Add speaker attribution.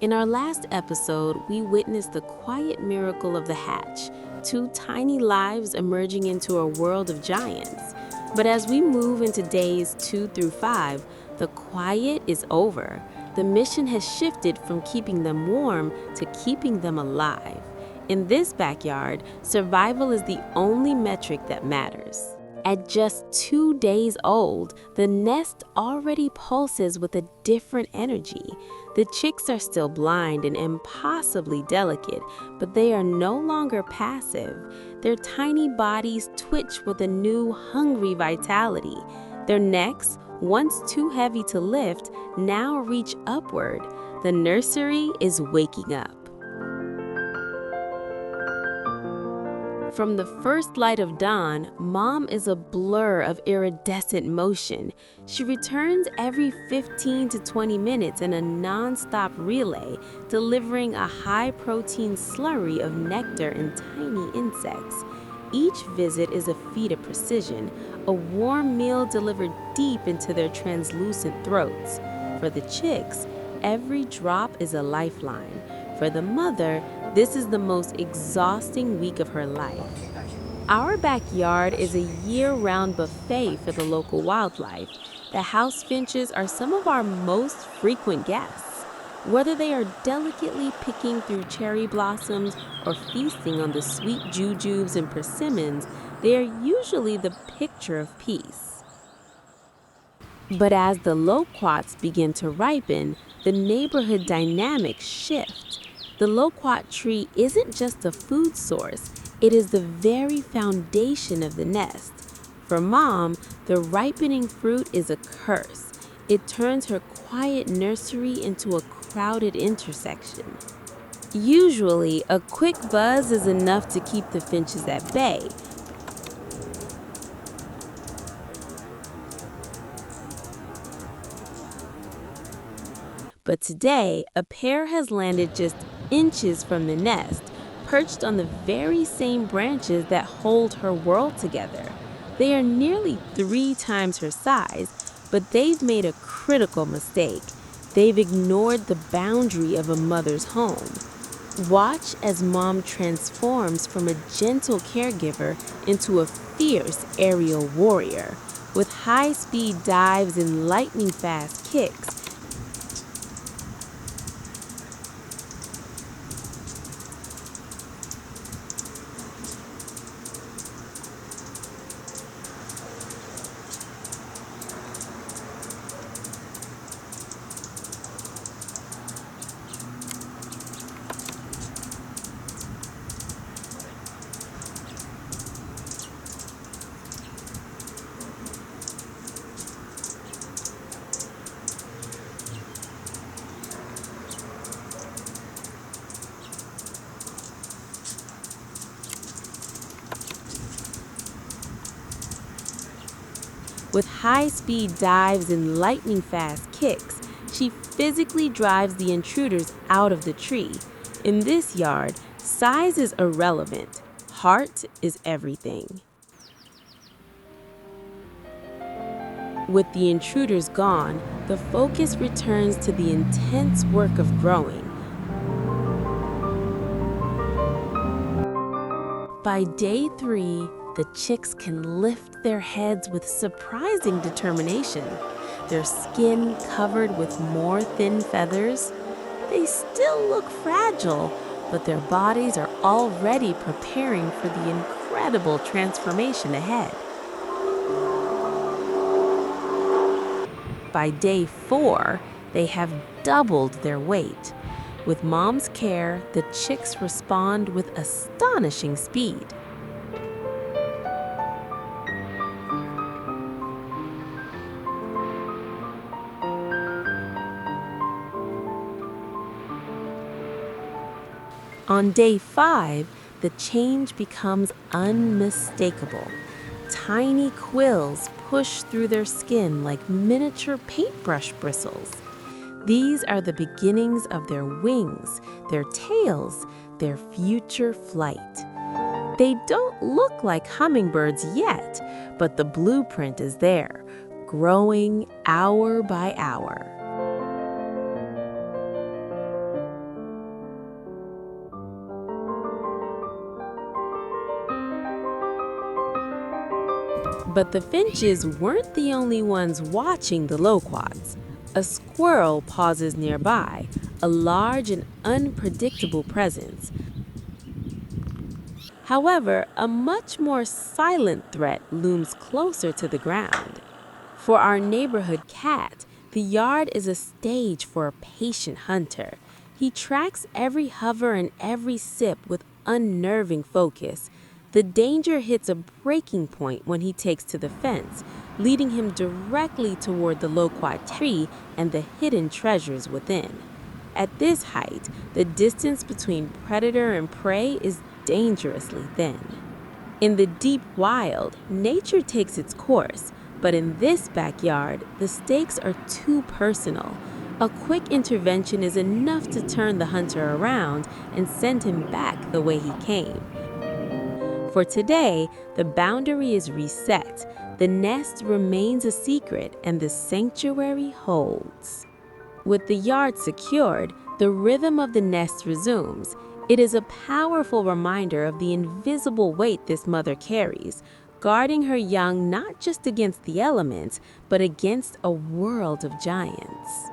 Speaker 1: In our last episode, we witnessed the quiet miracle of the hatch, two tiny lives emerging into a world of giants. But as we move into days 2 through 5, the quiet is over. The mission has shifted from keeping them warm to keeping them alive. In this backyard, survival is the only metric that matters. At just 2 days old, the nest already pulses with a different energy. The chicks are still blind and impossibly delicate, but they are no longer passive. Their tiny bodies twitch with a new, hungry vitality. Their necks, once too heavy to lift, now reach upward. The nursery is waking up. From the first light of dawn, Mom is a blur of iridescent motion. She returns every 15 to 20 minutes in a non-stop relay, delivering a high-protein slurry of nectar and tiny insects. Each visit is a feat of precision, a warm meal delivered deep into their translucent throats. For the chicks, every drop is a lifeline. For the mother, this is the most exhausting week of her life. Our backyard is a year-round buffet for the local wildlife. The House Finches are some of our most frequent guests. Whether they are delicately picking through cherry blossoms or feasting on the sweet jujubes and persimmons, they are usually the picture of peace. But as the loquats begin to ripen, the neighborhood dynamics shift. The loquat tree isn't just a food source, it is the very foundation of the nest. For Mom, the ripening fruit is a curse. It turns her quiet nursery into a crowded intersection. Usually, a quick buzz is enough to keep the finches at bay. But today, a pair has landed just inches from the nest, perched on the very same branches that hold her world together. They are nearly 3 times her size, but they've made a critical mistake. They've ignored the boundary of a mother's home. Watch as Mom transforms from a gentle caregiver into a fierce aerial warrior. With high-speed dives and lightning-fast kicks, With high-speed dives and lightning-fast kicks, she physically drives the intruders out of the tree. In this yard, size is irrelevant. Heart is everything. With the intruders gone, the focus returns to the intense work of growing. By day 3, the chicks can lift their heads with surprising determination. Their skin covered with more thin feathers. They still look fragile, but their bodies are already preparing for the incredible transformation ahead. By day 4, they have doubled their weight. With Mom's care, the chicks respond with astonishing speed. On day 5, the change becomes unmistakable. Tiny quills push through their skin like miniature paintbrush bristles. These are the beginnings of their wings, their tails, their future flight. They don't look like hummingbirds yet, but the blueprint is there, growing hour by hour. But the finches weren't the only ones watching the loquats. A squirrel pauses nearby, a large and unpredictable presence. However, a much more silent threat looms closer to the ground. For our neighborhood cat, the yard is a stage for a patient hunter. He tracks every hover and every sip with unnerving focus. The danger hits a breaking point when he takes to the fence, leading him directly toward the loquat tree and the hidden treasures within. At this height, the distance between predator and prey is dangerously thin. In the deep wild, nature takes its course, but in this backyard, the stakes are too personal. A quick intervention is enough to turn the hunter around and send him back the way he came. For today, the boundary is reset. The nest remains a secret and the sanctuary holds. With the yard secured, the rhythm of the nest resumes. It is a powerful reminder of the invisible weight this mother carries, guarding her young not just against the elements, but against a world of giants.